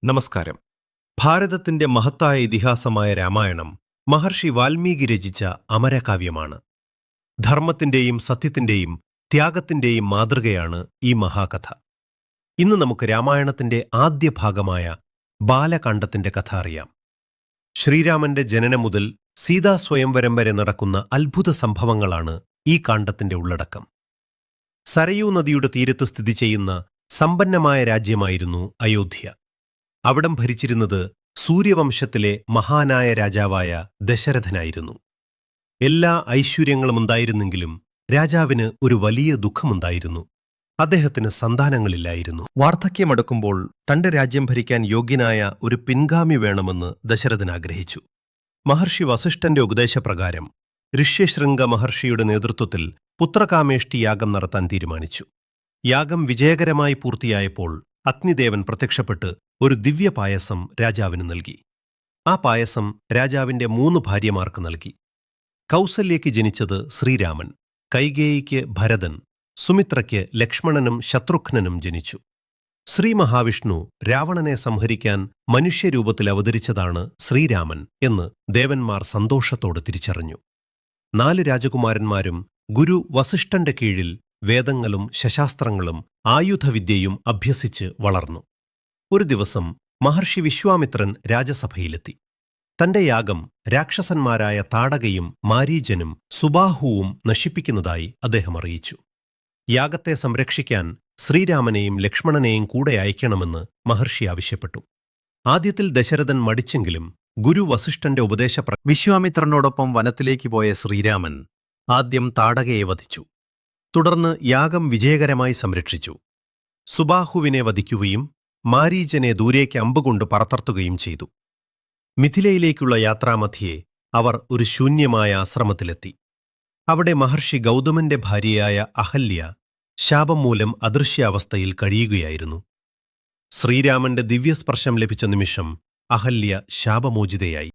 നമസ്കാരം. ഭാരതത്തിന്റെ മഹത്തായ ഇതിഹാസമായ രാമായണം മഹർഷി വാൽമീകി രചിച്ച അമരകാവ്യമാണ്. ധർമ്മത്തിന്റെയും സത്യത്തിന്റെയും ത്യാഗത്തിന്റെയും മാതൃകയാണ് ഈ മഹാകഥ. ഇന്ന് നമുക്ക് രാമായണത്തിന്റെ ആദ്യ ഭാഗമായ ബാലകാണ്ഡത്തിന്റെ കഥ അറിയാം. ശ്രീരാമന്റെ ജനനം മുതൽ സീതാസ്വയംവരം വരെ നടക്കുന്ന അത്ഭുത സംഭവങ്ങളാണ് ഈ കാണ്ഡത്തിന്റെ ഉള്ളടക്കം. സരയൂ നദിയുടെ തീരത്ത് സ്ഥിതി ചെയ്യുന്ന സമ്പന്നമായ രാജ്യമായിരുന്നു അയോധ്യ. അവിടം ഭരിച്ചിരുന്നത് സൂര്യവംശത്തിലെ മഹാനായ രാജാവായ ദശരഥനായിരുന്നു. എല്ലാ ഐശ്വര്യങ്ങളും ഉണ്ടായിരുന്നെങ്കിലും രാജാവിന് ഒരു വലിയ ദുഃഖമുണ്ടായിരുന്നു. അദ്ദേഹത്തിന് സന്താനങ്ങളില്ലായിരുന്നു. വാർദ്ധക്യമടുക്കുമ്പോൾ തന്റെ രാജ്യം ഭരിക്കാൻ യോഗ്യനായ ഒരു പിൻഗാമി വേണമെന്ന് ദശരഥൻ ആഗ്രഹിച്ചു. മഹർഷി വസിഷ്ഠന്റെ ഉപദേശപ്രകാരം ഋഷ്യശൃംഗ മഹർഷിയുടെ നേതൃത്വത്തിൽ പുത്രകാമേഷ്ടി യാഗം നടത്താൻ തീരുമാനിച്ചു. യാഗം വിജയകരമായി പൂർത്തിയായപ്പോൾ അഗ്നിദേവൻ പ്രത്യക്ഷപ്പെട്ട് ഒരു ദിവ്യപായസം രാജാവിന് നൽകി. ആ പായസം രാജാവിന്റെ 3 ഭാര്യമാർക്ക് നൽകി. കൗസല്യയ്ക്ക് ജനിച്ചത് ശ്രീരാമൻ, കൈകേയിക്ക് ഭരതൻ, സുമിത്രയ്ക്ക് ലക്ഷ്മണനും ശത്രുഘ്നനും ജനിച്ചു. ശ്രീ മഹാവിഷ്ണു രാവണനെ സംഹരിക്കാൻ മനുഷ്യരൂപത്തിൽ അവതരിച്ചതാണ് ശ്രീരാമൻ എന്ന് ദേവന്മാർ സന്തോഷത്തോടെ തിരിച്ചറിഞ്ഞു. 4 രാജകുമാരന്മാരും ഗുരു വസിഷ്ഠന്റെ കീഴിൽ വേദങ്ങളും ശശാസ്ത്രങ്ങളും ആയുധവിദ്യയും അഭ്യസിച്ച് വളർന്നു. ഒരു ദിവസം മഹർഷി വിശ്വാമിത്രൻ രാജസഭയിലെത്തി. തന്റെ യാഗം രാക്ഷസന്മാരായ താടകയും മാരീചനും സുബാഹുവും നശിപ്പിക്കുന്നതായി അദ്ദേഹം അറിയിച്ചു. യാഗത്തെ സംരക്ഷിക്കാൻ ശ്രീരാമനെയും ലക്ഷ്മണനെയും കൂടെ അയക്കണമെന്ന് മഹർഷി ആവശ്യപ്പെട്ടു. ആദ്യത്തിൽ ദശരഥൻ മടിച്ചെങ്കിലും ഗുരു വസിഷ്ഠന്റെ വിശ്വാമിത്രനോടൊപ്പം വനത്തിലേക്ക് പോയ ശ്രീരാമൻ ആദ്യം താടകയെ വധിച്ചു. തുടർന്ന് യാഗം വിജയകരമായി സംരക്ഷിച്ചു. സുബാഹുവിനെ വധിക്കുകയും മാരീചനെ ദൂരേക്ക് അമ്പുകൊണ്ട് പറത്തർത്തുകയും ചെയ്തു. മിഥിലയിലേക്കുള്ള യാത്രാമധ്യേ അവർ ഒരു ശൂന്യമായ ആശ്രമത്തിലെത്തി. അവിടെ മഹർഷി ഗൗതമന്റെ ഭാര്യയായ അഹല്യ ശാപം മൂലം അദൃശ്യാവസ്ഥയിൽ കഴിയുകയായിരുന്നു. ശ്രീരാമന്റെ ദിവ്യസ്പർശം ലഭിച്ച നിമിഷം അഹല്യ ശാപമോചിതയായി.